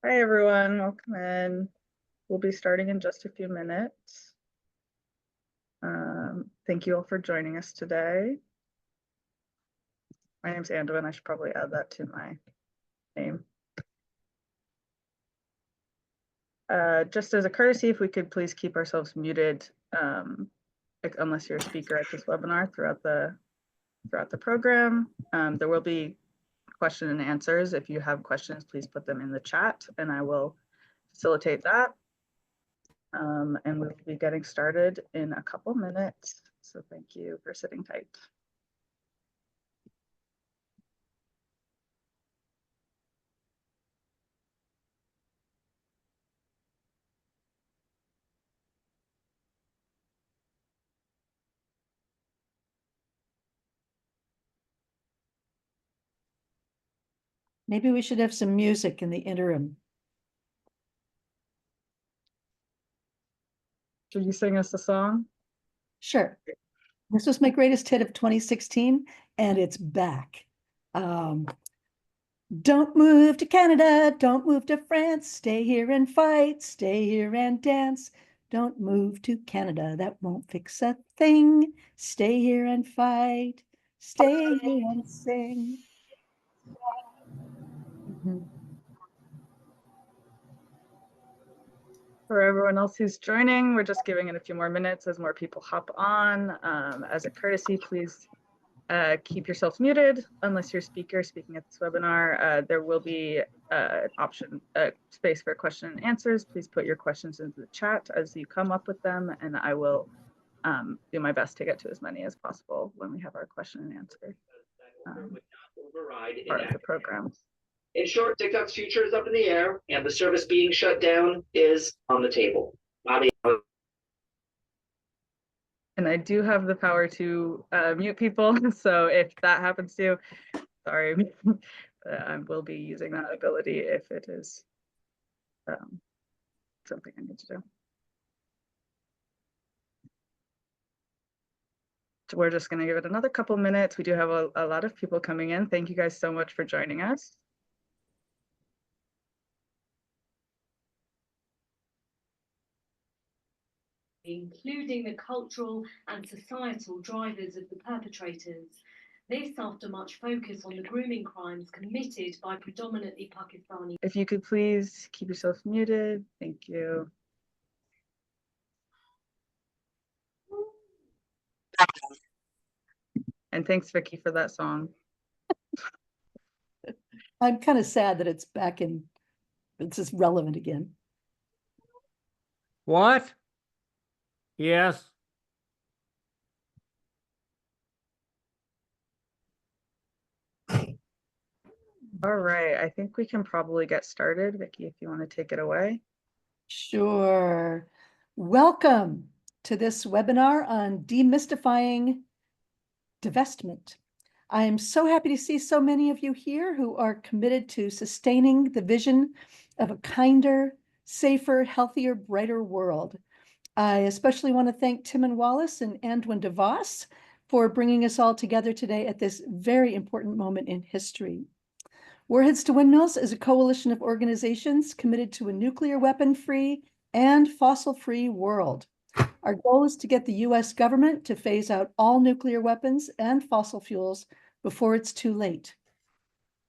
Hi, everyone. Welcome in. We'll be starting in just a few minutes. Thank you all for joining us today. My name's Andrew, and I should probably add that to my name. Just as a courtesy, if we could please keep ourselves muted, unless you're a speaker at this webinar throughout the program. There will be question and answers. If you have questions, please put them in the chat, and I will facilitate that. And we'll be getting started in a couple minutes. So thank you for sitting tight. Maybe we should have some music in the interim. Should you sing us a song? Sure. This was my greatest hit of 2016, and it's back. Don't move to Canada, don't move to France, stay here and fight, stay here and dance. Don't move to Canada, that won't fix a thing. Stay here and fight, stay here and sing. For everyone else who's joining, we're just giving it a few more minutes as more people hop on. As a courtesy, please keep yourselves muted unless you're a speaker speaking at this webinar. There will be an option, space for question and answers. Please put your questions into the chat as you come up with them, and I will do my best to get to as many as possible when we have our question and answer part of the program. In short, TikTok's future is up in the air, and the service being shut down is on the table. And I do have the power to mute people, so if that happens to you, sorry, I will be using that ability if it is something I need to do. So we're just going to give it another couple minutes. We do have a lot of people coming in. Thank you guys so much for joining us. Including the cultural and societal drivers of the perpetrators. This after much focus on the grooming crimes committed by predominantly Pakistani. If you could please keep yourself muted. Thank you. And thanks, Vicky, for that song. I'm kind of sad that it's back in, it's just relevant again. What? Yes. All right, I think we can probably get started. Vicky, if you want to take it away. Sure. Welcome to this webinar on demystifying divestment. I am so happy to see so many of you here who are committed to sustaining the vision of a kinder, safer, healthier, brighter world. I especially want to thank Tim and Wallace and Antoine DeVos for bringing us all together today at this very important moment in history. Warheads to Windmills is a coalition of organizations committed to a nuclear weapon-free and fossil-free world. Our goal is to get the US government to phase out all nuclear weapons and fossil fuels before it's too late.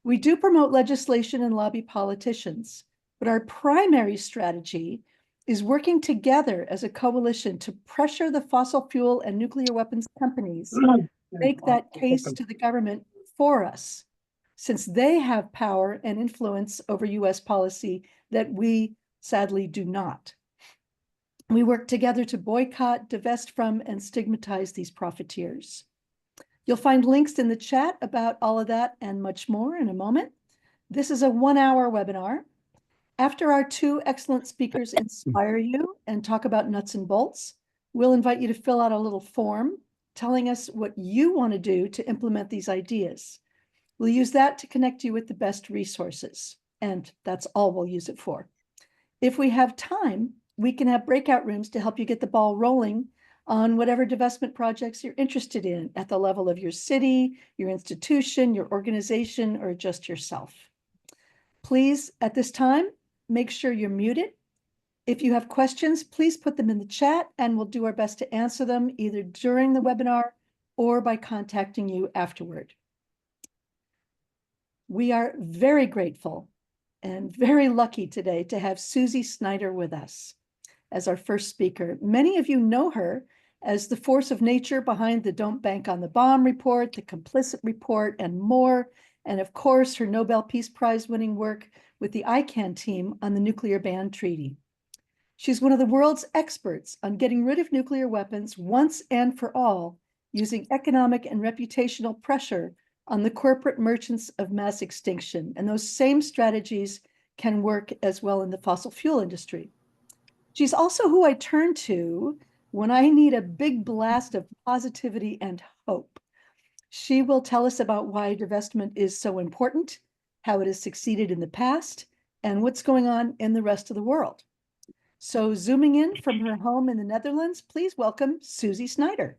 We do promote legislation and lobby politicians, but our primary strategy is working together as a coalition to pressure the fossil fuel and nuclear weapons companies to make that case to the government for us, since they have power and influence over US policy that we sadly do not. We work together to boycott, divest from, and stigmatize these profiteers. You'll find links in the chat about all of that and much more in a moment. This is a 1-hour webinar. After our two excellent speakers inspire you and talk about nuts and bolts, we'll invite you to fill out a little form telling us what you want to do to implement these ideas. We'll use that to connect you with the best resources, and that's all we'll use it for. If we have time, we can have breakout rooms to help you get the ball rolling on whatever divestment projects you're interested in at the level of your city, your institution, your organization, or just yourself. Please, at this time, make sure you're muted. If you have questions, please put them in the chat and we'll do our best to answer them either during the webinar or by contacting you afterward. We are very grateful and very lucky today to have Susi Snyder with us as our first speaker. Many of you know her as the force of nature behind the Don't Bank on the Bomb report, the Complicit report, and more. And of course, her Nobel Peace Prize winning work with the ICANN team on the nuclear ban treaty. She's one of the world's experts on getting rid of nuclear weapons once and for all, using economic and reputational pressure on the corporate merchants of mass extinction. And those same strategies can work as well in the fossil fuel industry. She's also who I turn to when I need a big blast of positivity and hope. She will tell us about why divestment is so important, how it has succeeded in the past, and what's going on in the rest of the world. So zooming in from her home in the Netherlands, please welcome Susi Snyder.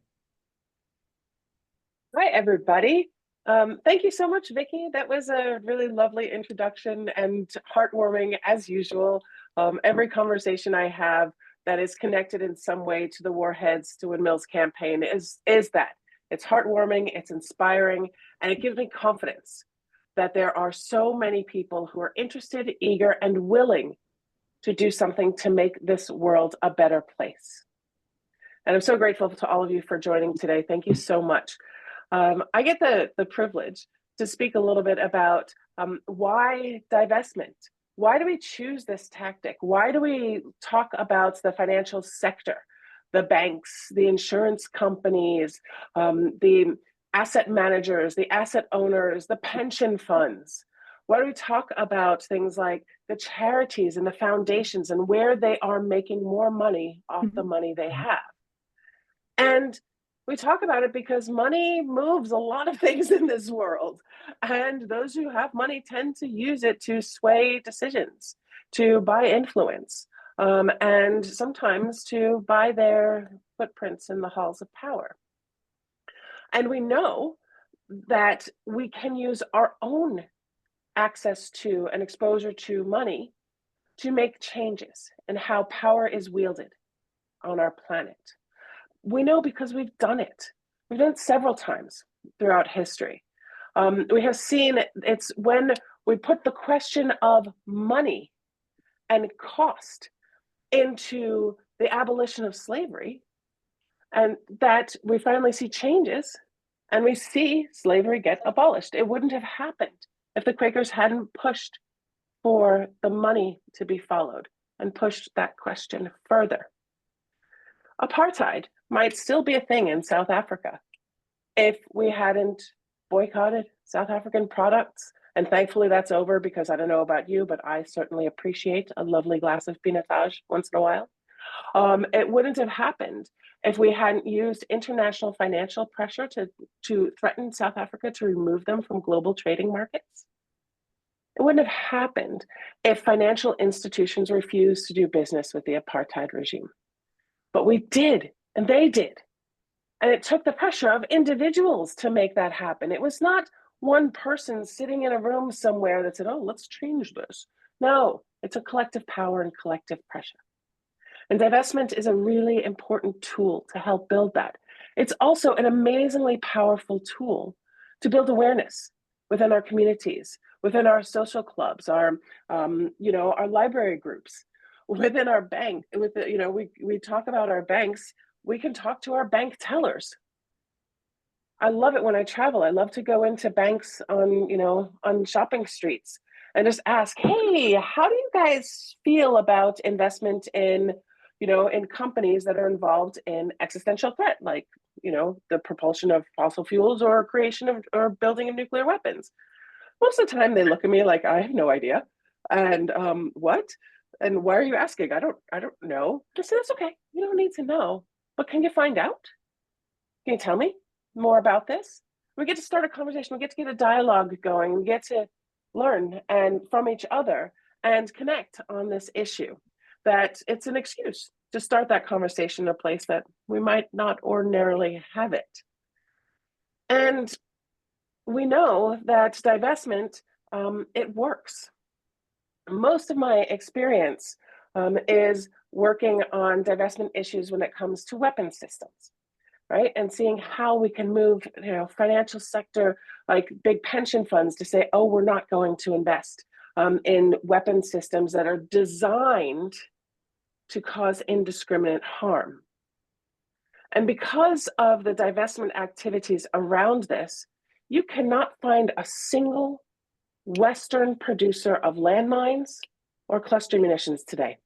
Hi, everybody. Thank you so much, Vicki. That was a really lovely introduction and heartwarming as usual. Every conversation I have that is connected in some way to the Warheads to Windmills campaign is that. It's heartwarming, it's inspiring, and it gives me confidence that there are so many people who are interested, eager, and willing to do something to make this world a better place. And I'm so grateful to all of you for joining today. Thank you so much. I get the privilege to speak a little bit about why divestment. Why do we choose this tactic? Why do we talk about the financial sector, the banks, the insurance companies, the asset managers, the asset owners, the pension funds? Why do we talk about things like the charities and the foundations and where they are making more money off the money they have? And we talk about it because money moves a lot of things in this world. And those who have money tend to use it to sway decisions, to buy influence, and sometimes to buy their footprints in the halls of power. And we know that we can use our own access to and exposure to money to make changes in how power is wielded on our planet. We know because we've done it. We've done it several times throughout history. We have seen it's when we put the question of money and cost into the abolition of slavery, and that we finally see changes and we see slavery get abolished. It wouldn't have happened if the Quakers hadn't pushed for the money to be followed and pushed that question further. Apartheid might still be a thing in South Africa if we hadn't boycotted South African products. And thankfully that's over, because I don't know about you, but I certainly appreciate a lovely glass of pinotage once in a while. It wouldn't have happened if we hadn't used international financial pressure to threaten South Africa to remove them from global trading markets. It wouldn't have happened if financial institutions refused to do business with the apartheid regime. But we did, and they did. And it took the pressure of individuals to make that happen. It was not one person sitting in a room somewhere that said, oh, let's change this. No, it's a collective power and collective pressure. And divestment is a really important tool to help build that. It's also an amazingly powerful tool to build awareness within our communities, within our social clubs, our library groups, within our bank. We talk about our banks. We can talk to our bank tellers. I love it when I travel. I love to go into banks on shopping streets and just ask, hey, how do you guys feel about investment in companies that are involved in existential threat, like, the propulsion of fossil fuels or creation of or building of nuclear weapons? Most of the time they look at me like I have no idea. And what? And why are you asking? I don't know. I said, that's okay. You don't need to know. But can you find out? Can you tell me more about this? We get to start a conversation. We get to get a dialogue going. We get to learn and from each other and connect on this issue. That it's an excuse to start that conversation in a place that we might not ordinarily have it. And we know that divestment, it works. most of my experience is working on divestment issues when it comes to weapons systems, right? And seeing how we can move, financial sector, like big pension funds, to say, oh, we're not going to invest in weapon systems that are designed to cause indiscriminate harm. And because of the divestment activities around this, you cannot find a single Western producer of landmines or cluster munitions today.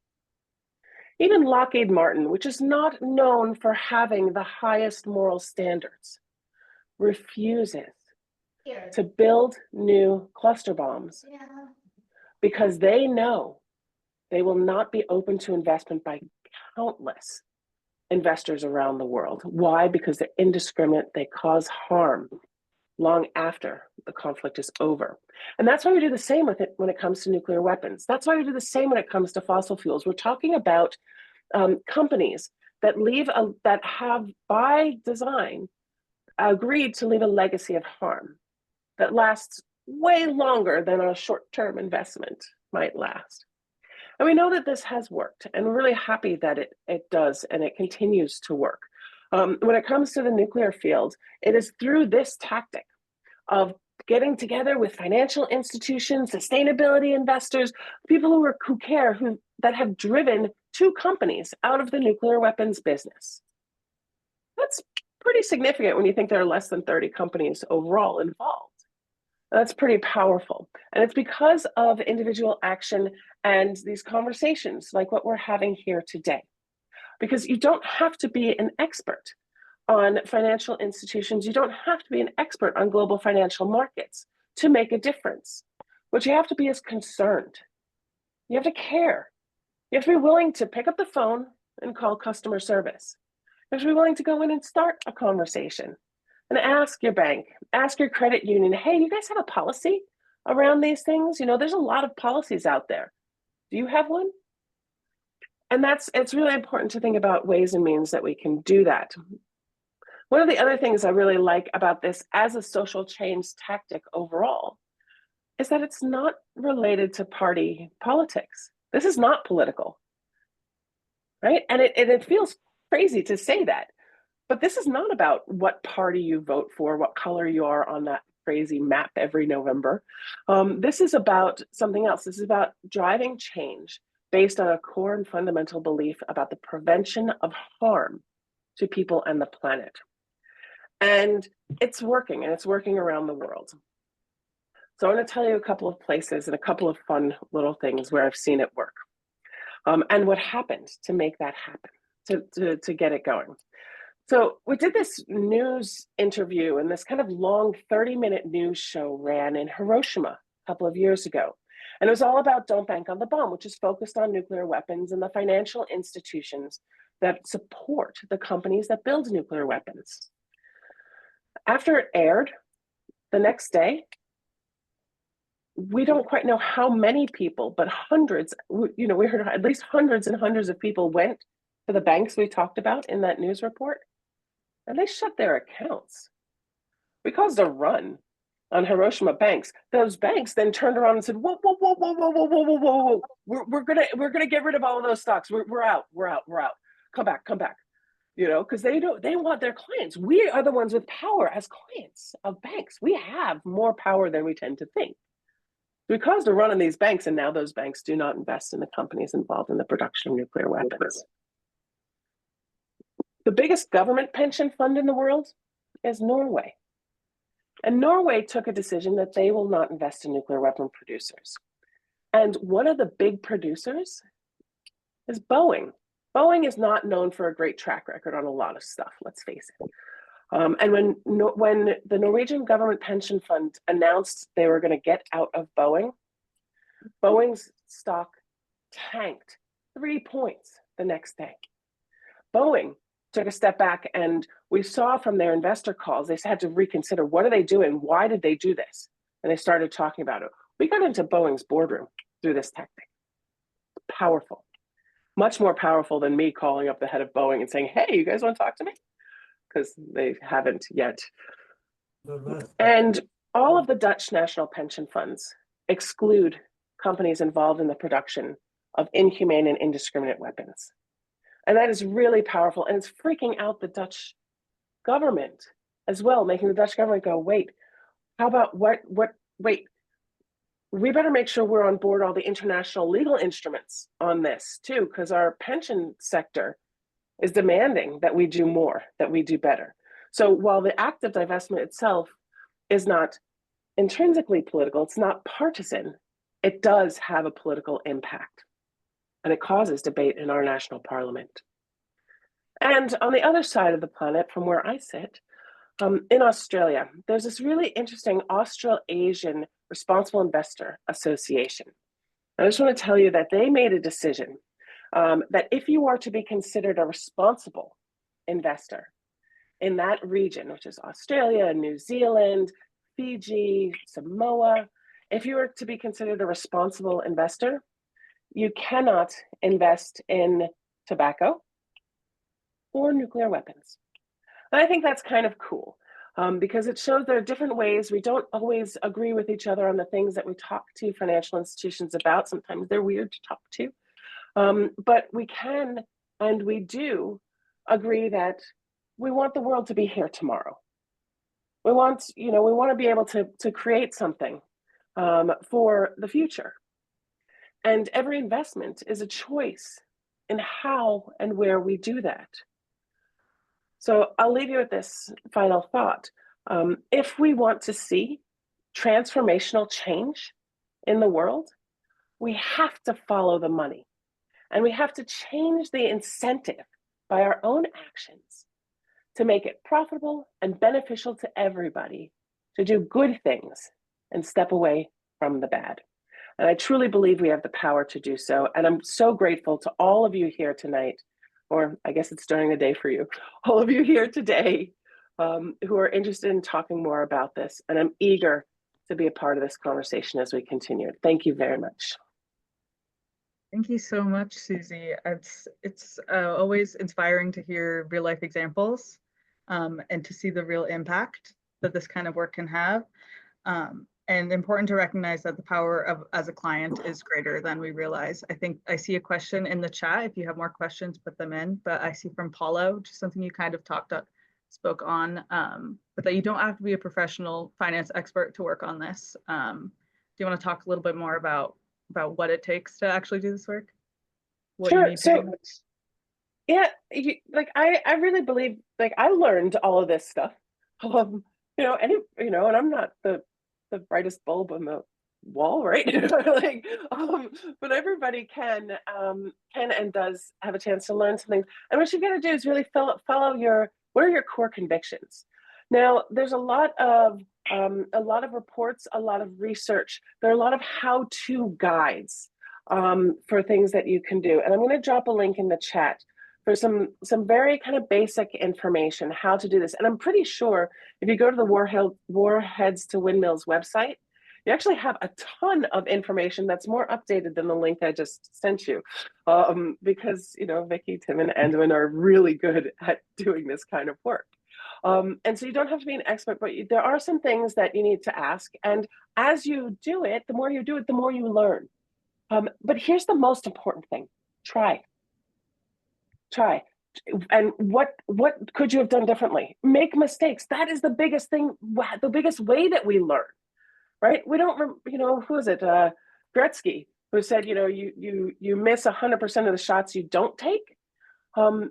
Even Lockheed Martin, which is not known for having the highest moral standards, refuses to build new cluster bombs because they know they will not be open to investment by countless investors around the world. Why? Because they're indiscriminate, they cause harm long after the conflict is over. And that's why we do the same with it when it comes to nuclear weapons. That's why we do the same when it comes to fossil fuels. We're talking about companies that that have by design agreed to leave a legacy of harm that lasts way longer than a short-term investment might last. And we know that this has worked, and we're really happy that it does, and it continues to work. When it comes to the nuclear field, it is through this tactic of getting together with financial institutions, sustainability investors, people who care, that have driven two companies out of the nuclear weapons business. That's pretty significant when you think there are less than 30 companies overall involved. That's pretty powerful. And it's because of individual action and these conversations like what we're having here today. Because you don't have to be an expert on financial institutions. You don't have to be an expert on global financial markets to make a difference. What you have to be is concerned. You have to care. You have to be willing to pick up the phone and call customer service. You have to be willing to go in and start a conversation and ask your bank, ask your credit union, hey, do you guys have a policy around these things? There's a lot of policies out there. Do you have one? And it's really important to think about ways and means that we can do that. One of the other things I really like about this as a social change tactic overall is that it's not related to party politics. This is not political, right? And it feels crazy to say that, but this is not about what party you vote for, what color you are on that crazy map every November. This is about something else. This is about driving change based on a core and fundamental belief about the prevention of harm to people and the planet. And it's working, and it's working around the world. So I want to tell you a couple of places and a couple of fun little things where I've seen it work. And what happened to make that happen, to get it going. So we did this news interview, and this kind of long 30-minute news show ran in Hiroshima a couple of years ago. And it was all about Don't Bank on the Bomb, which is focused on nuclear weapons and the financial institutions that support the companies that build nuclear weapons. After it aired, the next day, we don't quite know how many people, but hundreds, we heard at least hundreds and hundreds of people went to the banks we talked about in that news report, and they shut their accounts. We caused a run on Hiroshima banks. Those banks then turned around and said, whoa, whoa, whoa, whoa, whoa, whoa, whoa, whoa, whoa. We're gonna get rid of all of those stocks. We're out. Come back. Because they want their clients. We are the ones with power as clients of banks. We have more power than we tend to think. We caused a run on these banks, and now those banks do not invest in the companies involved in the production of nuclear weapons. The biggest government pension fund in the world is Norway. And Norway took a decision that they will not invest in nuclear weapon producers. And one of the big producers is Boeing. Boeing is not known for a great track record on a lot of stuff, let's face it. And when the Norwegian government pension fund announced they were going to get out of Boeing, Boeing's stock tanked 3 points the next day. Boeing took a step back, and we saw from their investor calls, they had to reconsider, what are they doing? Why did they do this? And they started talking about it. We got into Boeing's boardroom through this tactic. Powerful. Much more powerful than me calling up the head of Boeing and saying, hey, you guys want to talk to me? Because they haven't yet. And all of the Dutch national pension funds exclude companies involved in the production of inhumane and indiscriminate weapons. And that is really powerful. And it's freaking out the Dutch government as well, making the Dutch government go, wait, how about wait, we better make sure we're on board all the international legal instruments on this too, because our pension sector is demanding that we do more, that we do better. So while the act of divestment itself is not intrinsically political, it's not partisan, it does have a political impact. And it causes debate in our national parliament. And on the other side of the planet, from where I sit, in Australia, there's this really interesting Australasian Responsible Investor Association. I just want to tell you that they made a decision that if you are to be considered a responsible investor in that region, which is Australia, New Zealand, Fiji, Samoa, if you are to be considered a responsible investor, you cannot invest in tobacco or nuclear weapons. And I think that's kind of cool because it shows there are different ways. We don't always agree with each other on the things that we talk to financial institutions about. Sometimes they're weird to talk to. But we can and we do agree that we want the world to be here tomorrow. We want to be able to create something for the future. And every investment is a choice in how and where we do that. So I'll leave you with this final thought. If we want to see transformational change in the world, we have to follow the money. And we have to change the incentive by our own actions to make it profitable and beneficial to everybody to do good things and step away from the bad. And I truly believe we have the power to do so. And I'm so grateful to all of you here tonight, or I guess it's during the day for you, all of you here today who are interested in talking more about this. And I'm eager to be a part of this conversation as we continue. Thank you very much. Thank you so much, Susie. It's always inspiring to hear real life examples and to see the real impact that this kind of work can have. And important to recognize that the power of as a client is greater than we realize. I think I see a question in the chat. If you have more questions, put them in. But I see from Paulo, just something you kind of spoke on, but that you don't have to be a professional finance expert to work on this. Do you want to talk a little bit more about what it takes to actually do this work? What sure. You need so, to do? Yeah, I really believe I learned all of this stuff. And I'm not the brightest bulb on the wall, right? But everybody can and does have a chance to learn something. And what you got to do is really follow what are your core convictions. Now, there's a lot of reports, a lot of research. There are a lot of how-to guides for things that you can do. And I'm going to drop a link in the chat for some very kind of basic information, how to do this. And I'm pretty sure if you go to the Warheads to Windmills website, you actually have a ton of information that's more updated than the link I just sent you. Because, Vicky, Tim, and Anduin are really good at doing this kind of work. And so you don't have to be an expert, but there are some things that you need to ask. And as you do it, the more you do it, the more you learn. But here's the most important thing. Try. And what could you have done differently? Make mistakes. That is the biggest thing, the biggest way that we learn, right? We don't, who is it? Gretzky, who said, you miss 100% of the shots you don't take.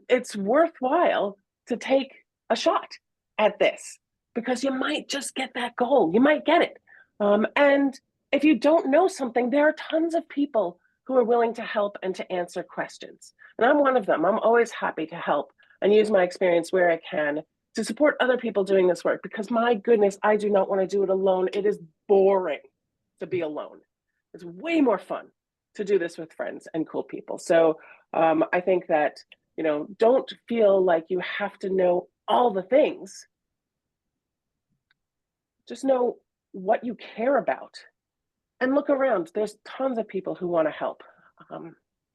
It's worthwhile to take a shot at this because you might just get that goal. You might get it. And if you don't know something, there are tons of people who are willing to help and to answer questions. And I'm one of them. I'm always happy to help and use my experience where I can to support other people doing this work because my goodness, I do not want to do it alone. It is boring to be alone. It's way more fun to do this with friends and cool people. So I think that, don't feel like you have to know all the things. Just know what you care about. And look around, there's tons of people who want to help.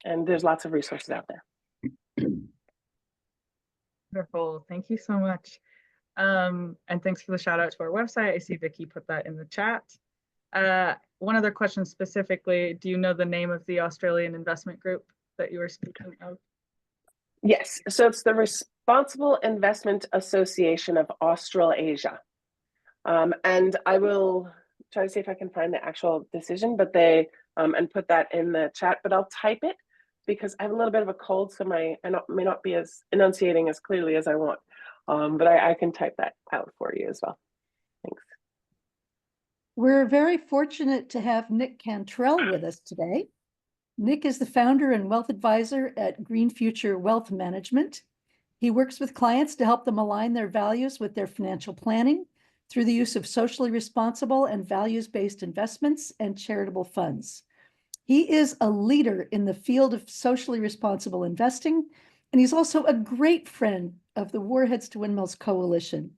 And there's lots of resources out there. Wonderful, thank you so much. And thanks for the shout out to our website. I see Vicky put that in the chat. One other question specifically, do you know the name of the Australian investment group that you were speaking of? Yes, so it's the Responsible Investment Association of Australasia. And I will try to see if I can find the actual decision, but they, and put that in the chat, but I'll type it because I have a little bit of a cold, so may not be as enunciating as clearly as I want. But I can type that out for you as well. Thanks. We're very fortunate to have Nick Cantrell with us today. Nick is the founder and wealth advisor at Green Future Wealth Management. He works with clients to help them align their values with their financial planning through the use of socially responsible and values-based investments and charitable funds. He is a leader in the field of socially responsible investing, and he's also a great friend of the Warheads to Windmills Coalition.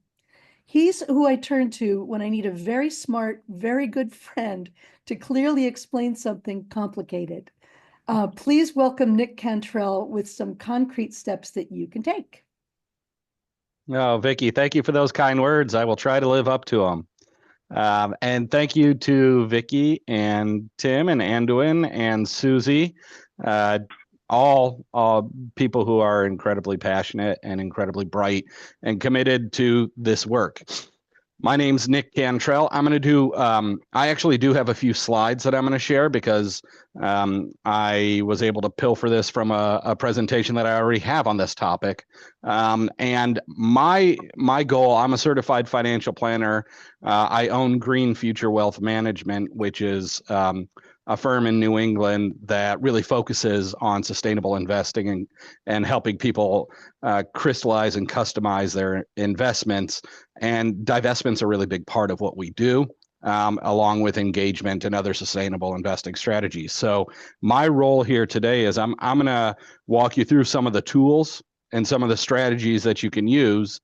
He's who I turn to when I need a very smart, very good friend to clearly explain something complicated. Please welcome Nick Cantrell with some concrete steps that you can take. Oh, Vicki, thank you for those kind words. I will try to live up to them. And thank you to Vicki and Tim and Anduin and Susi, all people who are incredibly passionate and incredibly bright and committed to this work. My name's Nick Cantrell. I'm going to do, I actually do have a few slides that I'm going to share because I was able to pilfer this from a presentation that I already have on this topic. And my goal, I'm a certified financial planner. I own Green Future Wealth Management, which is a firm in New England that really focuses on sustainable investing and helping people crystallize and customize their investments. And divestment's a really big part of what we do, along with engagement and other sustainable investing strategies. So my role here today is I'm going to walk you through some of the tools and some of the strategies that you can use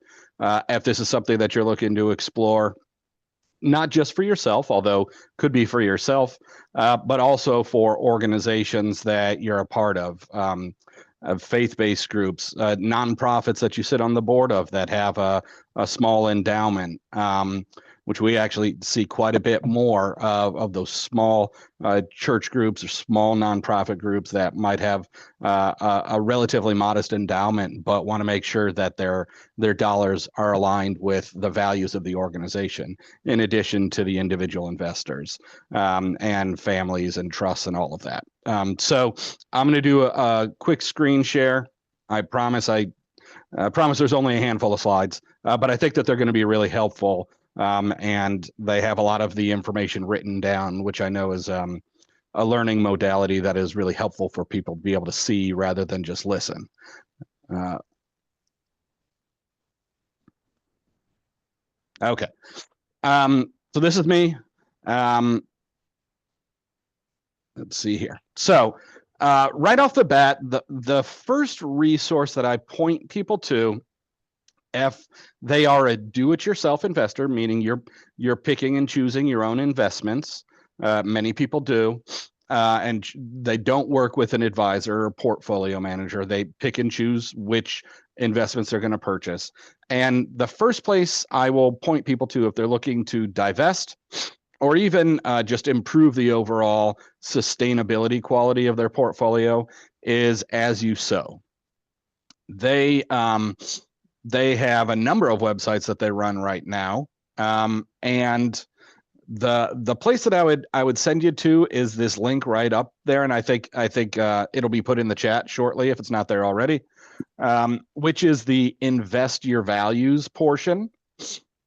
if this is something that you're looking to explore, not just for yourself, although could be for yourself, but also for organizations that you're a part of faith-based groups, nonprofits that you sit on the board of that have a small endowment, which we actually see quite a bit more of those small church groups or small nonprofit groups that might have a relatively modest endowment, but want to make sure that their dollars are aligned with the values of the organization, in addition to the individual investors and families and trusts and all of that. So I'm going to do a quick screen share. I promise there's only a handful of slides, but I think that they're going to be really helpful. And they have a lot of the information written down, which I know is a learning modality that is really helpful for people to be able to see rather than just listen. Okay. So this is me. Let's see here. So right off the bat, the first resource that I point people to, if they are a do-it-yourself investor, meaning you're picking and choosing your own investments, many people do, and they don't work with an advisor or portfolio manager. They pick and choose which investments they're going to purchase. And the first place I will point people to if they're looking to divest or even just improve the overall sustainability quality of their portfolio is As You Sow. They have a number of websites that they run right now, and the place that I would send you to is this link right up there, and I think it'll be put in the chat shortly if it's not there already, which is the Invest Your Values portion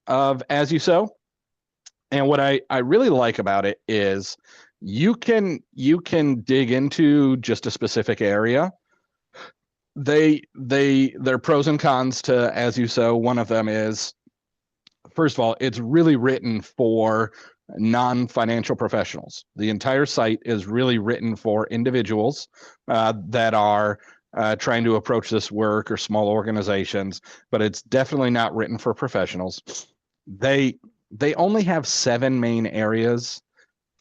of As You Sow. And what I really like about it is you can dig into just a specific area. There are pros and cons to As You Sow. One of them is, first of all, it's really written for non-financial professionals. The entire site is really written for individuals that are trying to approach this work, or small organizations, but it's definitely not written for professionals. They only have 7 main areas: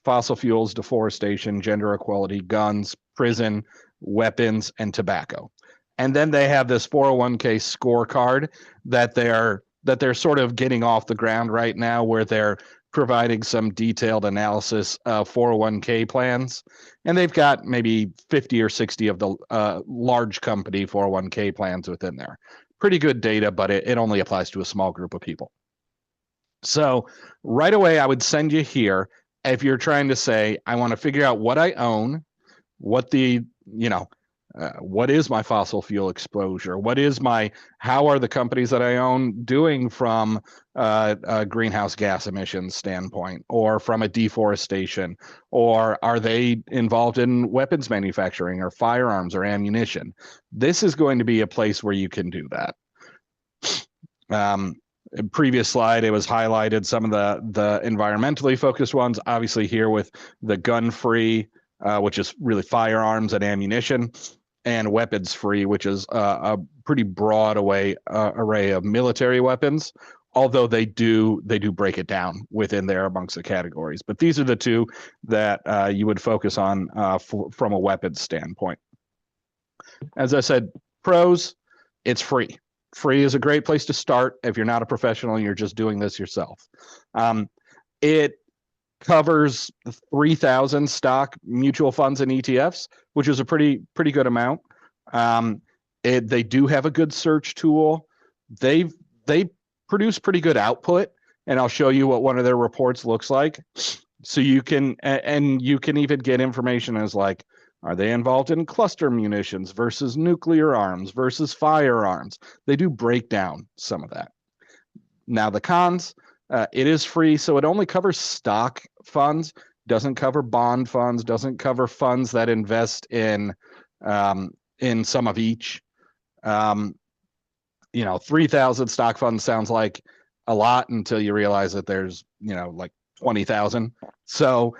fossil fuels, deforestation, gender equality, guns, prison, weapons, and tobacco. And then they have this 401k scorecard that they're sort of getting off the ground right now, where they're providing some detailed analysis of 401k plans. And they've got maybe 50 or 60 of the large company 401k plans within there. Pretty good data, but it only applies to a small group of people. So right away, I would send you here if you're trying to say, I want to figure out what I own, what the, what is my fossil fuel exposure? How are the companies that I own doing from a greenhouse gas emissions standpoint, or from a deforestation, or are they involved in weapons manufacturing or firearms or ammunition? This is going to be a place where you can do that. In previous slide, it was highlighted some of the environmentally focused ones, obviously here with the gun-free, which is really firearms and ammunition, and weapons-free, which is a pretty broad array of military weapons, although they do break it down within there amongst the categories. But these are the two that you would focus on from a weapons standpoint. As I said, pros, it's free. Free is a great place to start if you're not a professional and you're just doing this yourself. It covers 3,000 stock mutual funds and ETFs, which is a pretty good amount. They do have a good search tool. They produce pretty good output, and I'll show you what one of their reports looks like. So you can even get information as like, are they involved in cluster munitions versus nuclear arms versus firearms? They do break down some of that. Now the cons, it is free, so it only covers stock funds, doesn't cover bond funds, doesn't cover funds that invest in some of each. 3,000 stock funds sounds like a lot until you realize that there's, like 20,000. So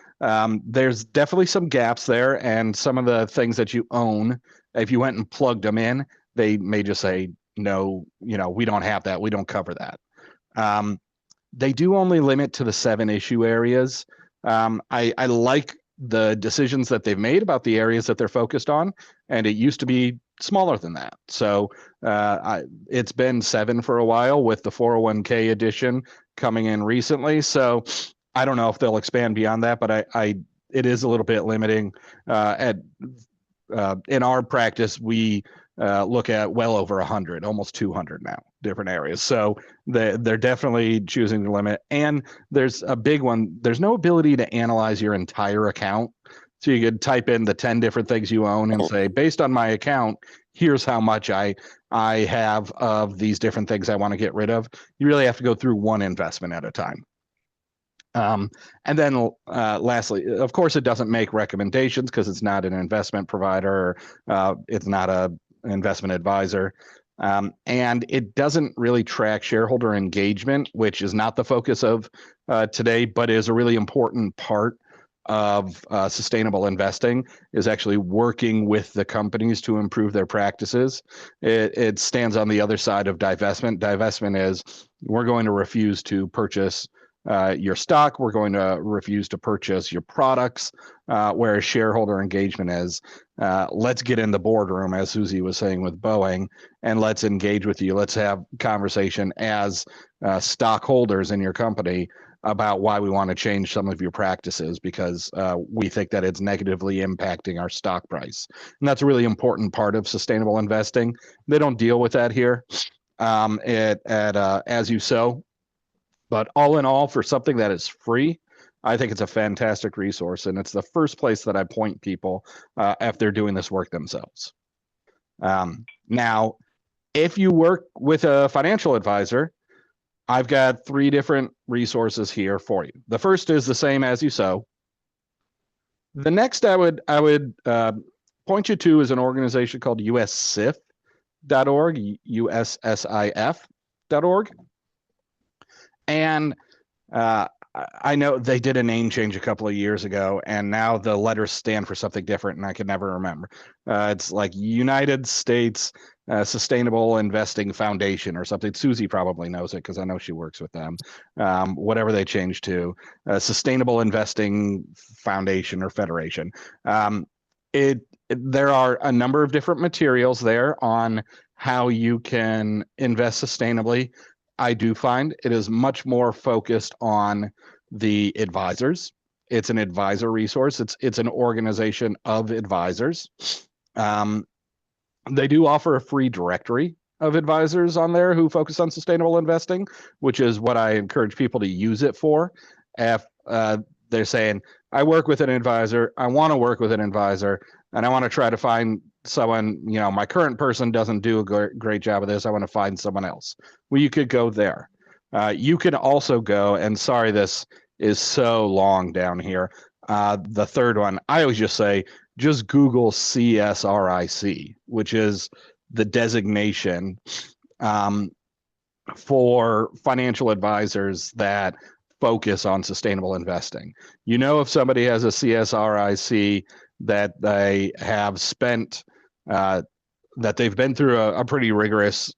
there's definitely some gaps there, and some of the things that you own, if you went and plugged them in, they may just say, no, we don't have that. We don't cover that. They do only limit to the 7 issue areas. I like the decisions that they've made about the areas that they're focused on, and it used to be smaller than that. So it's been 7 for a while, with the 401k edition coming in recently. So I don't know if they'll expand beyond that, but it is a little bit limiting. In our practice, we look at well over 100, almost 200 now, different areas. So they're definitely choosing to limit. And there's a big one. There's no ability to analyze your entire account. So you could type in the 10 different things you own and say, based on my account, here's how much I have of these different things I want to get rid of. You really have to go through one investment at a time. And then lastly, of course, it doesn't make recommendations because it's not an investment provider. It's not an investment advisor. And it doesn't really track shareholder engagement, which is not the focus of today, but is a really important part of sustainable investing, is actually working with the companies to improve their practices. It stands on the other side of divestment. Divestment is, we're going to refuse to purchase your stock, we're going to refuse to purchase your products, whereas shareholder engagement is, let's get in the boardroom, as Susi was saying with Boeing, and let's engage with you. Let's have conversation as stockholders in your company about why we want to change some of your practices, because we think that it's negatively impacting our stock price. And that's a really important part of sustainable investing. They don't deal with that here at As You Sow. But all in all, for something that is free, I think it's a fantastic resource. And it's the first place that I point people if they're doing this work themselves. Now, if you work with a financial advisor, I've got 3 different resources here for you. The first is the same As You Sow. The next I would point you to is an organization called USSIF.org, USSIF.org. And I know they did a name change a couple of years ago, and now the letters stand for something different, and I can never remember. It's like United States Sustainable Investing Foundation or something. Susi probably knows it because I know she works with them. Whatever they changed to, Sustainable Investing Foundation or Federation. There are a number of different materials there on how you can invest sustainably. I do find it is much more focused on the advisors. It's an advisor resource. It's an organization of advisors. They do offer a free directory of advisors on there who focus on sustainable investing, which is what I encourage people to use it for. If they're saying, I work with an advisor, I want to work with an advisor, and I want to try to find someone, my current person doesn't do a great job of this, I want to find someone else. Well, you could go there. You can also go, and sorry, this is so long down here. The third one, I always just say, just Google CSRIC, which is the designation for financial advisors that focus on sustainable investing. If somebody has a CSRIC that they have spent, that they've been through a pretty rigorous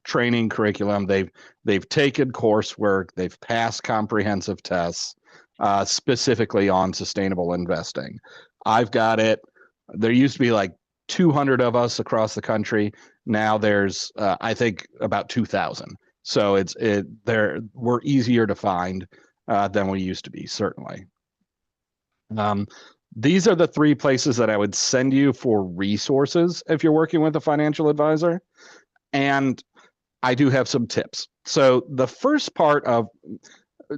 training curriculum, they've taken coursework, they've passed comprehensive tests specifically on sustainable investing. I've got it. There used to be like 200 of us across the country. Now there's, I think, about 2,000. So we're easier to find than we used to be, certainly. These are the three places that I would send you for resources if you're working with a financial advisor. And I do have some tips. So the first part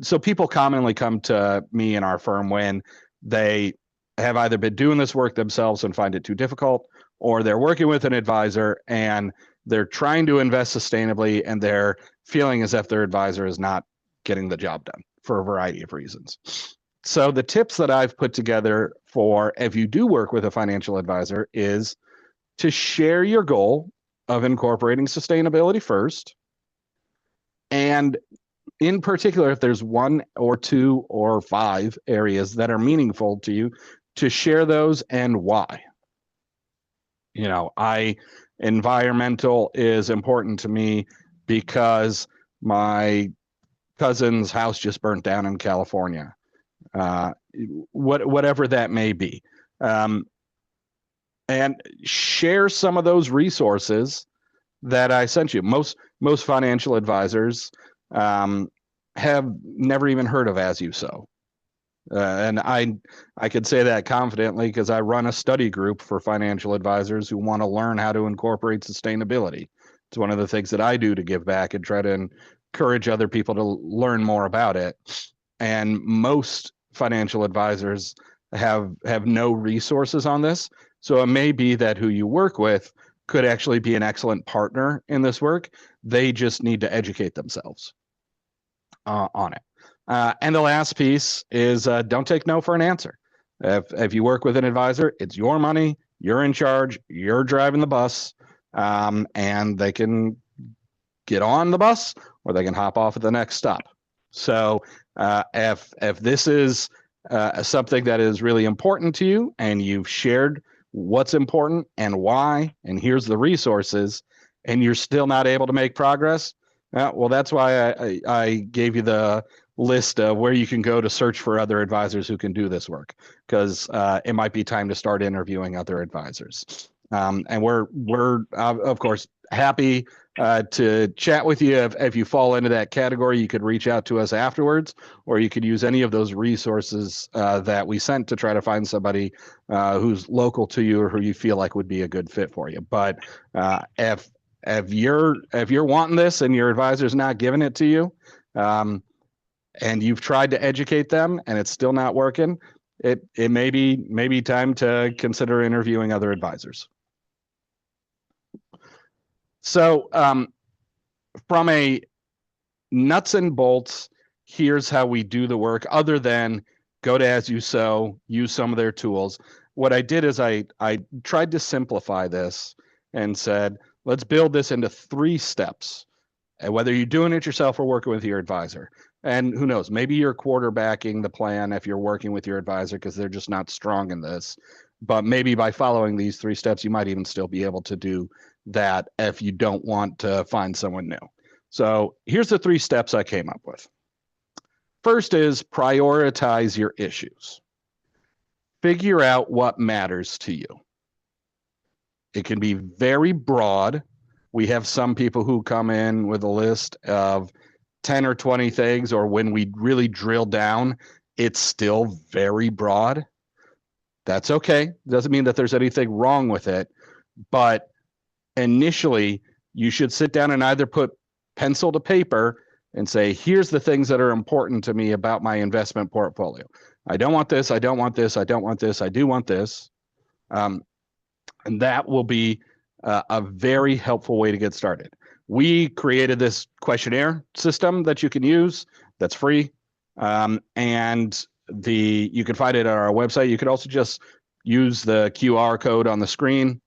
so people commonly come to me in our firm when they have either been doing this work themselves and find it too difficult, or they're working with an advisor and they're trying to invest sustainably and they're feeling as if their advisor is not getting the job done for a variety of reasons. So the tips that I've put together for if you do work with a financial advisor is to share your goal of incorporating sustainability first. And in particular, if there's one or two or five areas that are meaningful to you, to share those and why. Environmental is important to me because my cousin's house just burnt down in California. Whatever that may be. And share some of those resources that I sent you. Most financial advisors have never even heard of As You Sow. And I could say that confidently because I run a study group for financial advisors who want to learn how to incorporate sustainability. It's one of the things that I do to give back and try to encourage other people to learn more about it. And most financial advisors have no resources on this. So it may be that who you work with could actually be an excellent partner in this work. They just need to educate themselves on it. And the last piece is don't take no for an answer. If you work with an advisor, it's your money, you're in charge, you're driving the bus, and they can get on the bus or they can hop off at the next stop. So if this is something that is really important to you and you've shared what's important and why, and here's the resources, and you're still not able to make progress, well, that's why I gave you the list of where you can go to search for other advisors who can do this work, because it might be time to start interviewing other advisors. And we're of course happy to chat with you. If you fall into that category, you could reach out to us afterwards, or you could use any of those resources that we sent to try to find somebody who's local to you or who you feel like would be a good fit for you. But if you're wanting this and your advisor's not giving it to you, and you've tried to educate them and it's still not working, it may be time to consider interviewing other advisors. So from a nuts and bolts, here's how we do the work, other than go to As You Sow, use some of their tools. What I did is I tried to simplify this and said, let's build this into 3 steps. And whether you're doing it yourself or working with your advisor. And who knows, maybe you're quarterbacking the plan if you're working with your advisor because they're just not strong in this. But maybe by following these 3 steps, you might even still be able to do that if you don't want to find someone new. So here's the 3 steps I came up with. First is prioritize your issues. Figure out what matters to you. It can be very broad. We have some people who come in with a list of 10 or 20 things, or when we really drill down, it's still very broad. That's okay. Doesn't mean that there's anything wrong with it. But initially, you should sit down and either put pencil to paper and say, here's the things that are important to me about my investment portfolio. I don't want this. I don't want this. I don't want this. I do want this. And that will be a very helpful way to get started. We created this questionnaire system that you can use that's free. And you can find it on our website. You could also just use the QR code on the screen.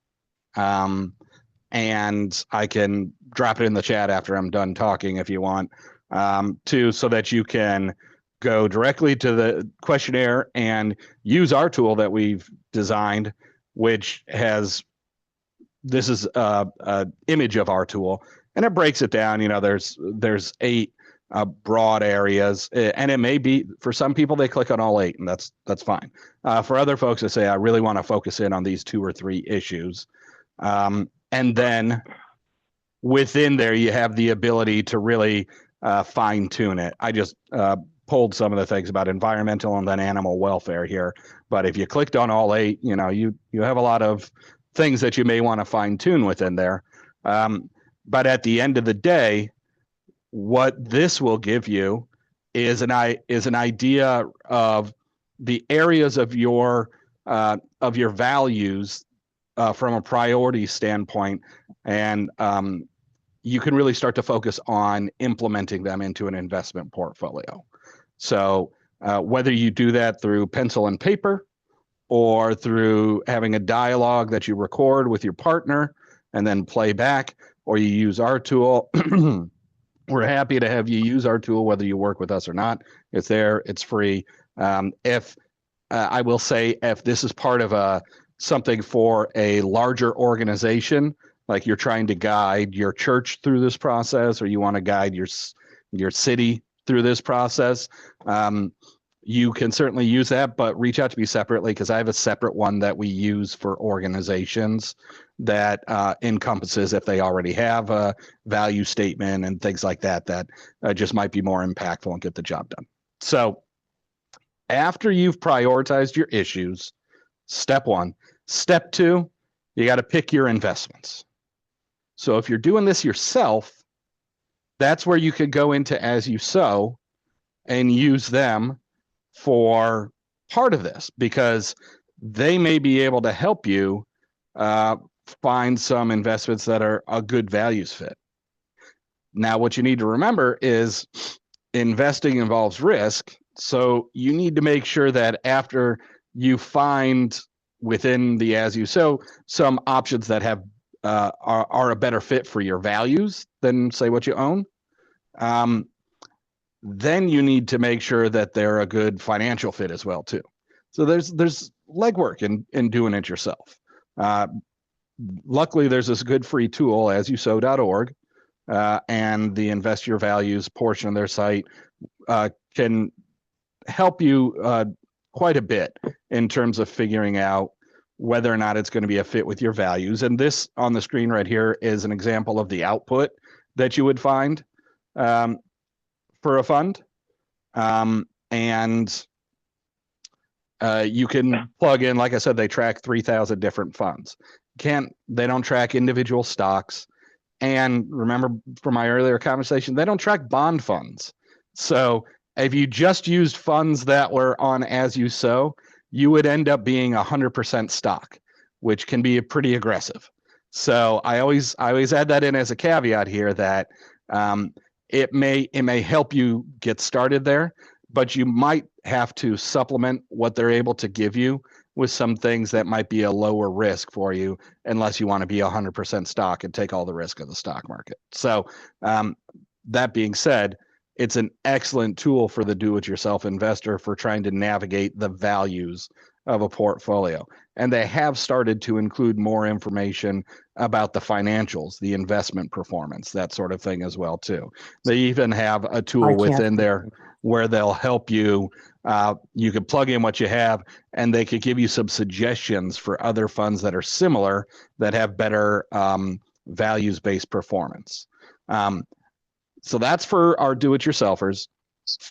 And I can drop it in the chat after I'm done talking if you want, so that you can go directly to the questionnaire and use our tool that we've designed, which this is a image of our tool, and it breaks it down. There's 8 broad areas, and it may be for some people they click on all 8, and that's fine. For other folks that say I really want to focus in on these 2 or 3 issues, and then within there you have the ability to really fine tune it. I just pulled some of the things about environmental and then animal welfare here, but if you clicked on all 8, you have a lot of things that you may want to fine tune within there. But at the end of the day, what this will give you is an idea of the areas of your values from a priority standpoint, and you can really start to focus on implementing them into an investment portfolio. So whether you do that through pencil and paper, or through having a dialogue that you record with your partner and then play back, or you use our tool, we're happy to have you use our tool, whether you work with us or not. It's there, it's free. If I will say, if this is part of something for a larger organization, like you're trying to guide your church through this process, or you want to guide your city through this process, you can certainly use that, but reach out to me separately, because I have a separate one that we use for organizations that encompasses if they already have a value statement and things like that, that just might be more impactful and get the job done. So after you've prioritized your issues, step 1. Step 2, you got to pick your investments. So if you're doing this yourself, that's where you could go into As You Sow and use them for part of this, because they may be able to help you find some investments that are a good values fit. Now, what you need to remember is investing involves risk. So you need to make sure that after you find within the As You Sow some options that have are a better fit for your values than, say, what you own, then you need to make sure that they're a good financial fit as well too. So there's legwork in doing it yourself. Luckily, there's this good free tool, asyousow.org, and the Invest Your Values portion of their site can help you quite a bit in terms of figuring out whether or not it's going to be a fit with your values. And this on the screen right here is an example of the output that you would find for a fund. And you can plug in, like I said, they track 3,000 different funds. They don't track individual stocks. And remember from my earlier conversation, they don't track bond funds. So if you just used funds that were on As You Sow, you would end up being 100% stock, which can be pretty aggressive. So I always add that in as a caveat here, that it may help you get started there, but you might have to supplement what they're able to give you with some things that might be a lower risk for you, unless you want to be 100% stock and take all the risk of the stock market. So that being said, it's an excellent tool for the do-it-yourself investor for trying to navigate the values of a portfolio. And they have started to include more information about the financials, the investment performance, that sort of thing as well too. They even have a tool within there where they'll help you. You can plug in what you have, and they could give you some suggestions for other funds that are similar, that have better values-based performance. So that's for our do-it-yourselfers.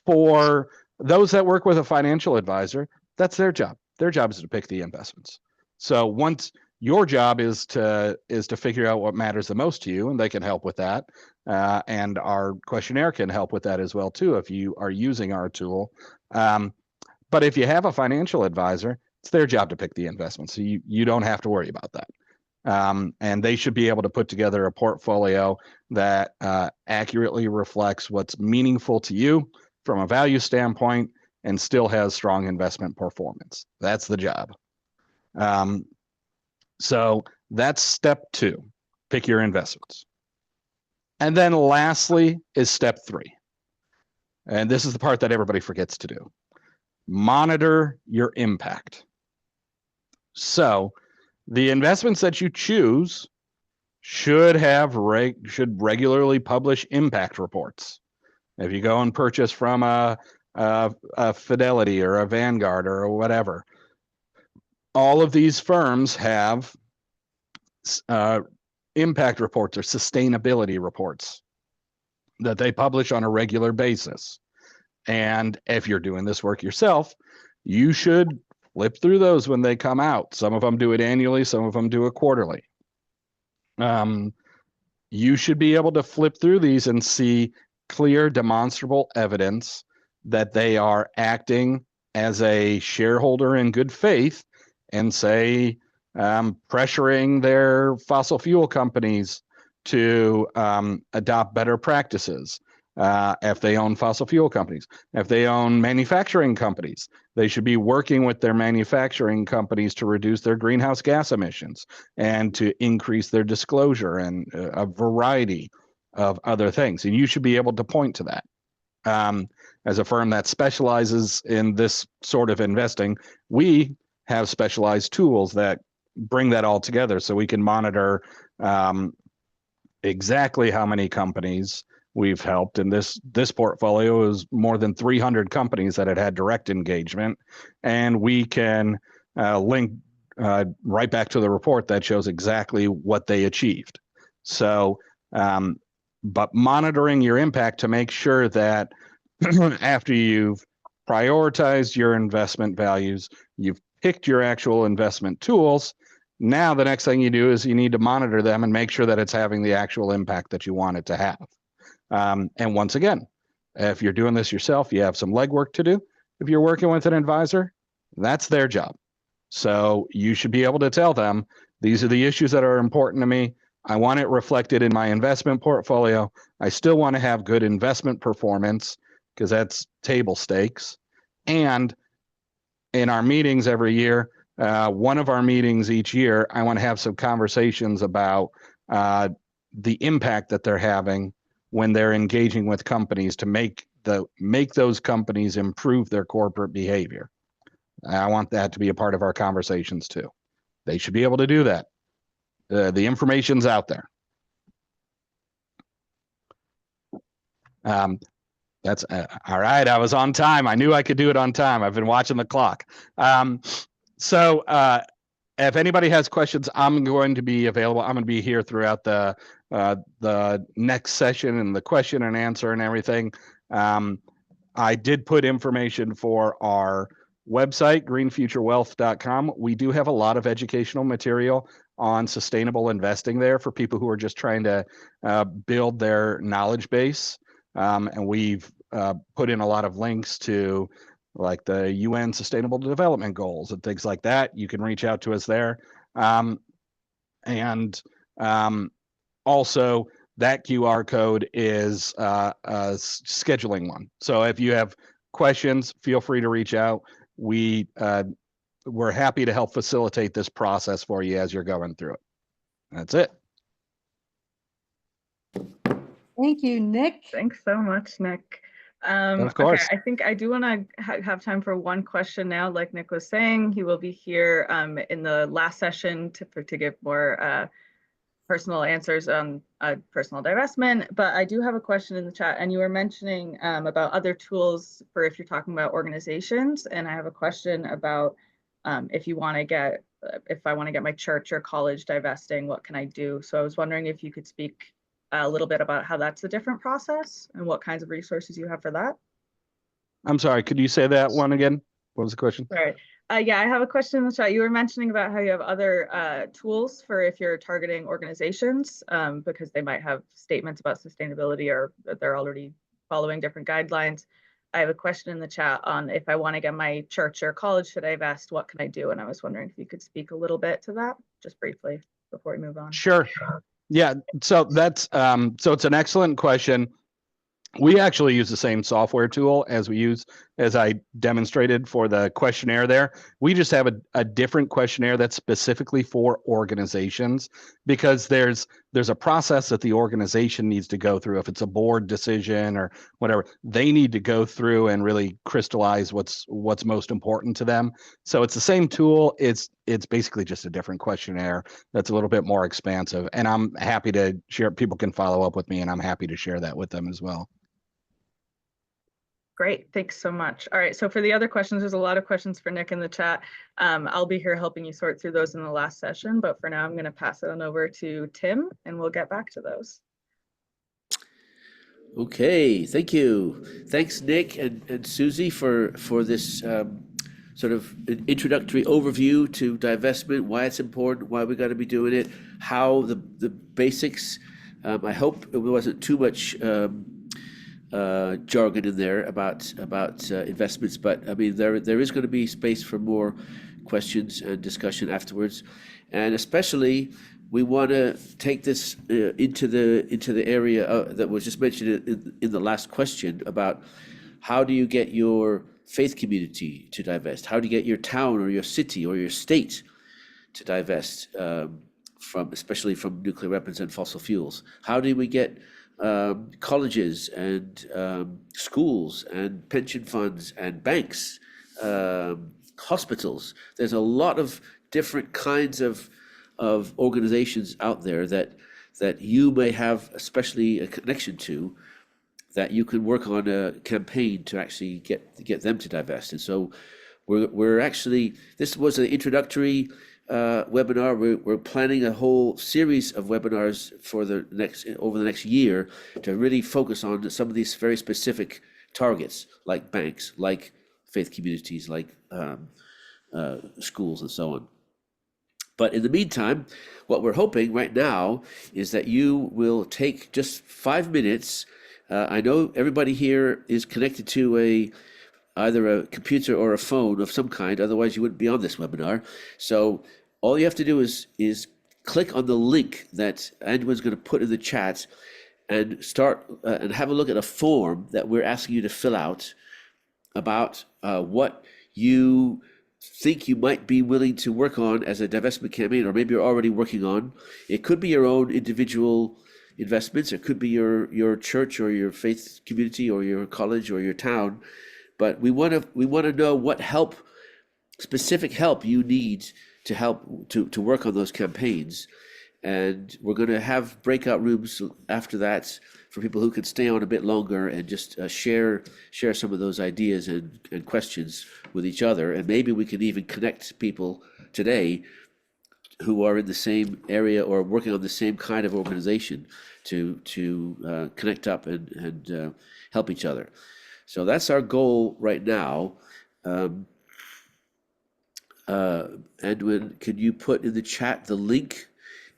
For those that work with a financial advisor, that's their job. Their job is to pick the investments. So once your job is to figure out what matters the most to you, and they can help with that. And our questionnaire can help with that as well too, if you are using our tool. But if you have a financial advisor, it's their job to pick the investments. So you don't have to worry about that. And they should be able to put together a portfolio that accurately reflects what's meaningful to you from a value standpoint and still has strong investment performance. That's the job. So that's step 2, pick your investments. And then lastly is step 3. And this is the part that everybody forgets to do. Monitor your impact. So the investments that you choose should regularly publish impact reports. If you go and purchase from a Fidelity or a Vanguard or whatever, all of these firms have impact reports or sustainability reports that they publish on a regular basis. And if you're doing this work yourself, you should flip through those when they come out. Some of them do it annually, some of them do it quarterly. You should be able to flip through these and see clear, demonstrable evidence that they are acting as a shareholder in good faith and say, pressuring their fossil fuel companies to adopt better practices. If they own fossil fuel companies, if they own manufacturing companies, they should be working with their manufacturing companies to reduce their greenhouse gas emissions and to increase their disclosure and a variety of other things. And you should be able to point to that. As a firm that specializes in this sort of investing, we have specialized tools that bring that all together so we can monitor exactly how many companies we've helped. And this portfolio is more than 300 companies that had direct engagement, and we can link right back to the report that shows exactly what they achieved. So, but monitoring your impact to make sure that after you've prioritized your investment values, you've picked your actual investment tools, now the next thing you do is you need to monitor them and make sure that it's having the actual impact that you want it to have. And once again, if you're doing this yourself, you have some legwork to do. If you're working with an advisor, that's their job. So you should be able to tell them, these are the issues that are important to me. I want it reflected in my investment portfolio. I still want to have good investment performance because that's table stakes. And in our meetings every year, one of our meetings each year, I want to have some conversations about the impact that they're having when they're engaging with companies to make those companies improve their corporate behavior. I want that to be a part of our conversations too. They should be able to do that. The information's out there. That's all right. I was on time. I knew I could do it on time. I've been watching the clock. So if anybody has questions, I'm going to be available. I'm going to be here throughout the next session and the question and answer and everything. I did put information for our website, greenfuturewealth.com. We do have a lot of educational material on sustainable investing there for people who are just trying to build their knowledge base. And we've put in a lot of links to like the UN Sustainable Development Goals and things like that. You can reach out to us there. Also, that QR code is a scheduling one. So if you have questions, feel free to reach out. We're happy to help facilitate this process for you as you're going through it. That's it. Thank you, Nick. Thanks so much, Nick. Of course. Okay, I think I do want to have time for one question now. Like Nick was saying, he will be here in the last session to give more personal answers on personal divestment. But I do have a question in the chat, and you were mentioning about other tools for if you're talking about organizations. And I have a question about if I want to get my church or college divesting, what can I do? So I was wondering if you could speak a little bit about how that's a different process and what kinds of resources you have for that. I'm sorry, could you say that one again? What was the question? Sorry. Yeah, I have a question in the chat. You were mentioning about how you have other tools for if you're targeting organizations, because they might have statements about sustainability or that they're already following different guidelines. I have a question in the chat on if I want to get my church or college to divest, what can I do? And I was wondering if you could speak a little bit to that, just briefly, before we move on. Sure. Yeah, so that's so it's an excellent question. We actually use the same software tool as I demonstrated for the questionnaire there. We just have a different questionnaire that's specifically for organizations, because there's a process that the organization needs to go through. If it's a board decision or whatever, they need to go through and really crystallize what's most important to them. So it's the same tool. It's basically just a different questionnaire that's a little bit more expansive. And I'm happy to share. People can follow up with me, and I'm happy to share that with them as well. Great, thanks so much. All right, so for the other questions, there's a lot of questions for Nick in the chat. I'll be here helping you sort through those in the last session, but for now I'm going to pass it on over to Tim and we'll get back to those. Okay, thank you. Thanks, Nick and Susie, for this sort of introductory overview to divestment, why it's important, why we got to be doing it, how the basics. I hope it wasn't too much jargon in there about investments, but I mean there is going to be space for more questions and discussion afterwards, and especially we want to take this into the area that was just mentioned in the last question about how do you get your faith community to divest? How do you get your town or your city or your state to divest especially from nuclear weapons and fossil fuels? How do we get colleges and schools and pension funds and banks, hospitals? There's a lot of different kinds of organizations out there that you may have especially a connection to, that you can work on a campaign to actually get them to divest. And so we're actually, this was an introductory webinar. We're planning a whole series of webinars for over the next year to really focus on some of these very specific targets, like banks, like faith communities, like schools, and so on. But in the meantime, what we're hoping right now is that you will take just 5 minutes. I know everybody here is connected to either a computer or a phone of some kind, otherwise you wouldn't be on this webinar. So all you have to do is click on the link that Anduin's going to put in the chat and start and have a look at a form that we're asking you to fill out about what you think you might be willing to work on as a divestment campaign, or maybe you're already working on. It could be your own individual investments. It could be your church or your faith community or your college or your town. But we want to know what specific help you need to help to work on those campaigns. And we're going to have breakout rooms after that for people who can stay on a bit longer and just share some of those ideas and questions with each other. And maybe we can even connect people today who are in the same area or working on the same kind of organization to connect up and help each other. So that's our goal right now. Anduin, could you put in the chat the link?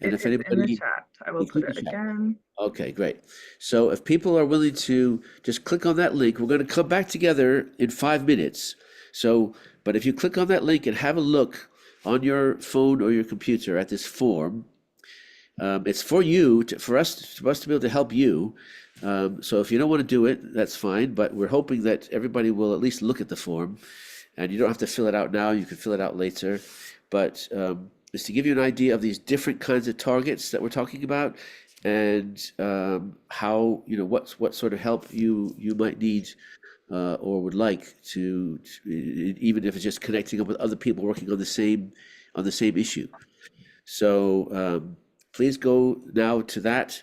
And if anybody in the chat, I will put it again. Okay, great. So if people are willing to just click on that link, we're going to come back together in 5 minutes. But if you click on that link and have a look on your phone or your computer at this form, it's for you, for us to be able to help you. So if you don't want to do it, that's fine. But we're hoping that everybody will at least look at the form, and you don't have to fill it out now. You can fill it out later. But it's to give you an idea of these different kinds of targets that we're talking about, and how, what sort of help you might need or would like to, even if it's just connecting up with other people working on the same issue. So please go now to that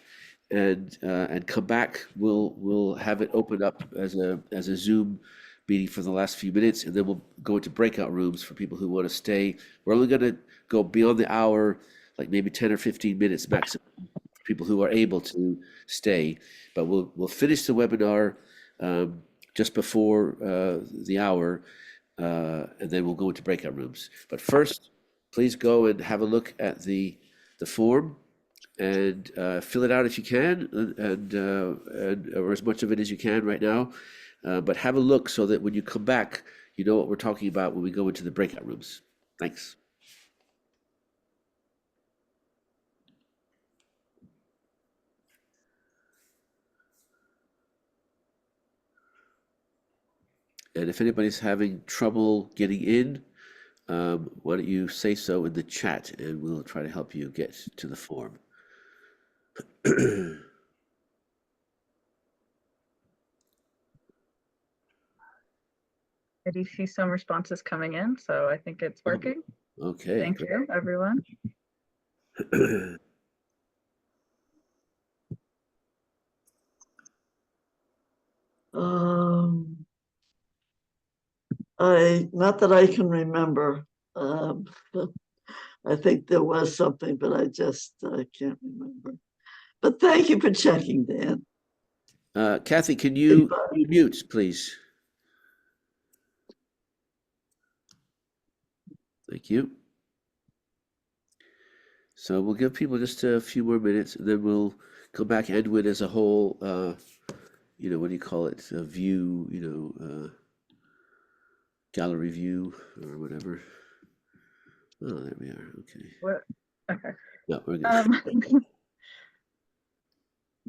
and come back. We'll have it open up as a Zoom meeting for the last few minutes, and then we'll go into breakout rooms for people who want to stay. We're only going to go beyond the hour, like maybe 10 or 15 minutes maximum. people who are able to stay. But we'll finish the webinar just before the hour, and then we'll go into breakout rooms. But first, please go and have a look at the form and fill it out if you can, and or as much of it as you can right now. But have a look so that when you come back, you know what we're talking about when we go into the breakout rooms. Thanks. And if anybody's having trouble getting in, why don't you say so in the chat, and we'll try to help you get to the form. I do see some responses coming in, so I think it's working. Okay. Thank you, everyone. Not that I can remember. I think there was something, but I just can't remember. But thank you for checking, Dan. Kathy, can you mute, please? Thank you. So we'll give people just a few more minutes, and then we'll come back and Edwin as a whole, you know, what do you call it? A view, you know, gallery view or whatever. Oh, there we are. Okay. What? Okay. No, we're good.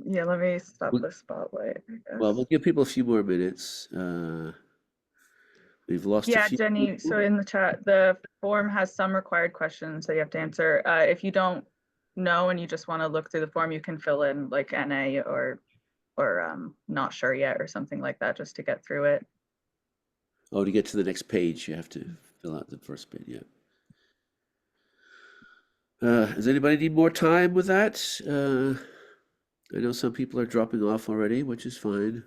Yeah, let me stop the spotlight, I guess. Well, we'll give people a few more minutes. We've lost a few. Jenny, so in the chat, the form has some required questions that you have to answer. If you don't know and you just want to look through the form, you can fill in like NA or not sure yet or something like that just to get through it. Oh, to get to the next page, you have to fill out the first bit, yeah. Does anybody need more time with that? I know some people are dropping off already, which is fine.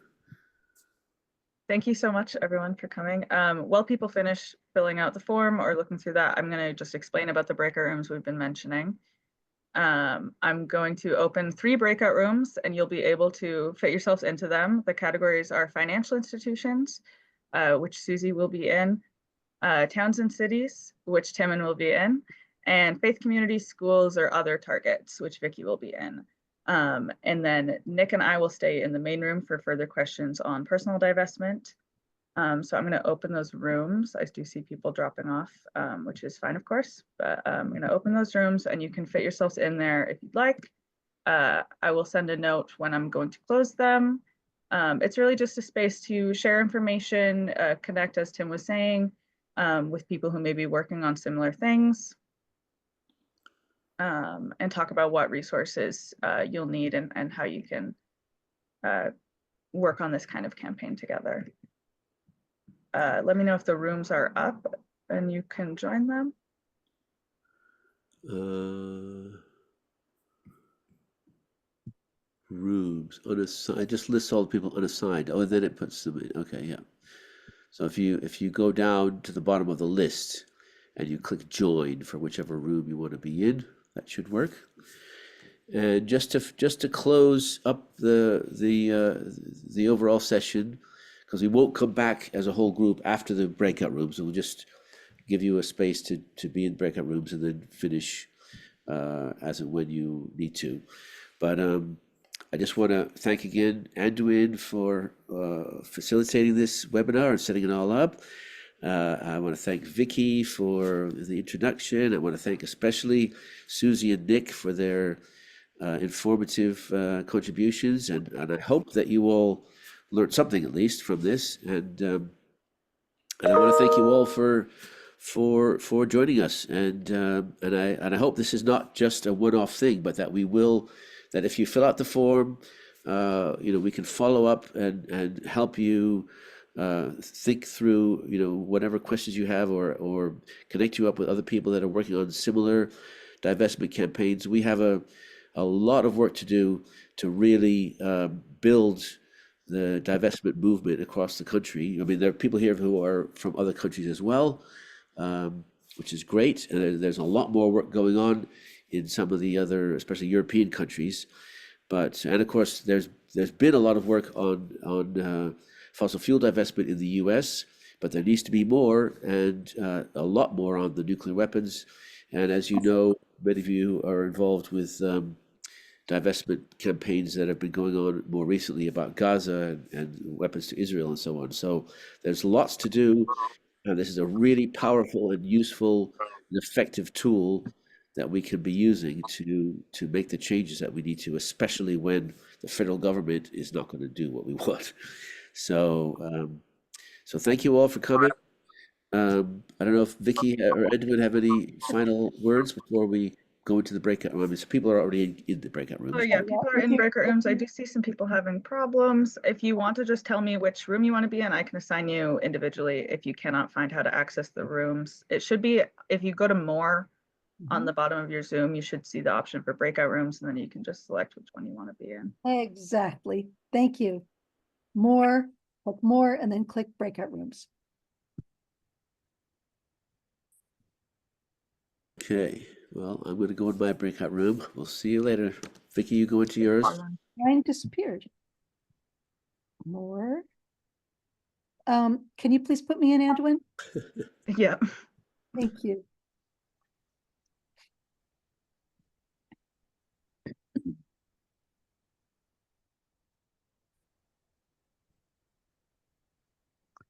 Thank you so much, everyone, for coming. While people finish filling out the form or looking through that, I'm going to just explain about the breakout rooms we've been mentioning. I'm going to open 3 breakout rooms, and you'll be able to fit yourselves into them. The categories are financial institutions, which Susie will be in, towns and cities, which Timon will be in, and faith community schools or other targets, which Vicky will be in. And then Nick and I will stay in the main room for further questions on personal divestment. So I'm going to open those rooms. I do see people dropping off, which is fine, of course, but I'm going to open those rooms and you can fit yourselves in there if you'd like. I will send a note when I'm going to close them. It's really just a space to share information, connect, as Tim was saying, with people who may be working on similar things. And talk about what resources you'll need and how you can work on this kind of campaign together. Let me know if the rooms are up and you can join them. Rooms unassigned. I just list all the people unassigned. Oh, and then it puts them in. Okay, yeah. So if you go down to the bottom of the list and you click join for whichever room you want to be in, that should work. And just to close up the overall session, because we won't come back as a whole group after the breakout rooms. We'll just give you a space to be in breakout rooms and then finish as and when you need to. But I just want to thank again Anduin for facilitating this webinar and setting it all up. I want to thank Vicky for the introduction. I want to thank especially Susie and Nick for their informative contributions, and I hope that you all learned something at least from this. And I want to thank you all for joining us. And I hope this is not just a one-off thing, but that that if you fill out the form, we can follow up and help you think through, whatever questions you have, or connect you up with other people that are working on similar divestment campaigns. We have a lot of work to do to really build the divestment movement across the country. I mean, there are people here who are from other countries as well, which is great. And there's a lot more work going on in some of the other, especially European countries. But and of course, there's been a lot of work on fossil fuel divestment in the U.S., but there needs to be more, and a lot more on the nuclear weapons. And as you know, many of you are involved with divestment campaigns that have been going on more recently about Gaza and weapons to Israel and so on. So there's lots to do, and this is a really powerful and useful and effective tool that we can be using to make the changes that we need to, especially when the federal government is not going to do what we want. So, so thank you all for coming. I don't know if Vicky or Edwin have any final words before we go into the breakout room. I mean, so people are already in the breakout rooms. Oh yeah, people are in breakout rooms. I do see some people having problems. If you want to just tell me which room you want to be in, I can assign you individually if you cannot find how to access the rooms. It should be, if you go to more on the bottom of your Zoom, you should see the option for breakout rooms, and then you can just select which one you want to be in. Exactly. Thank you. More, click more, and then click breakout rooms. Okay, well, I'm going to go in my breakout room. We'll see you later. Vicky, you go into yours. Mine disappeared. More. Can you please put me in, Edwin? Yeah. Thank you.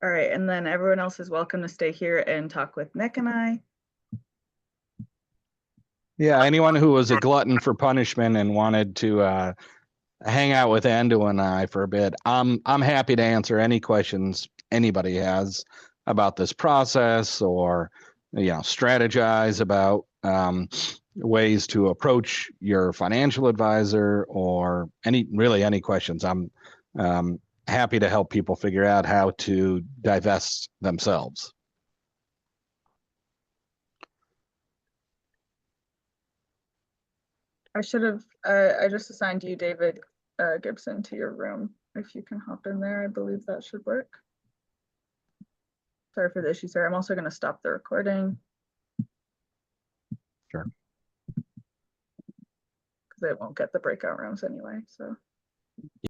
All right, and then everyone else is welcome to stay here and talk with Nick and I. Yeah, anyone who was a glutton for punishment and wanted to hang out with Ando and I for a bit, I'm happy to answer any questions anybody has about this process, or strategize about ways to approach your financial advisor, or any questions. I'm happy to help people figure out how to divest themselves. I should have, I just assigned you, David Gibson, to your room. If you can hop in there, I believe that should work. Sorry for the issues there. I'm also going to stop the recording. Sure. Because it won't get the breakout rooms anyway, so.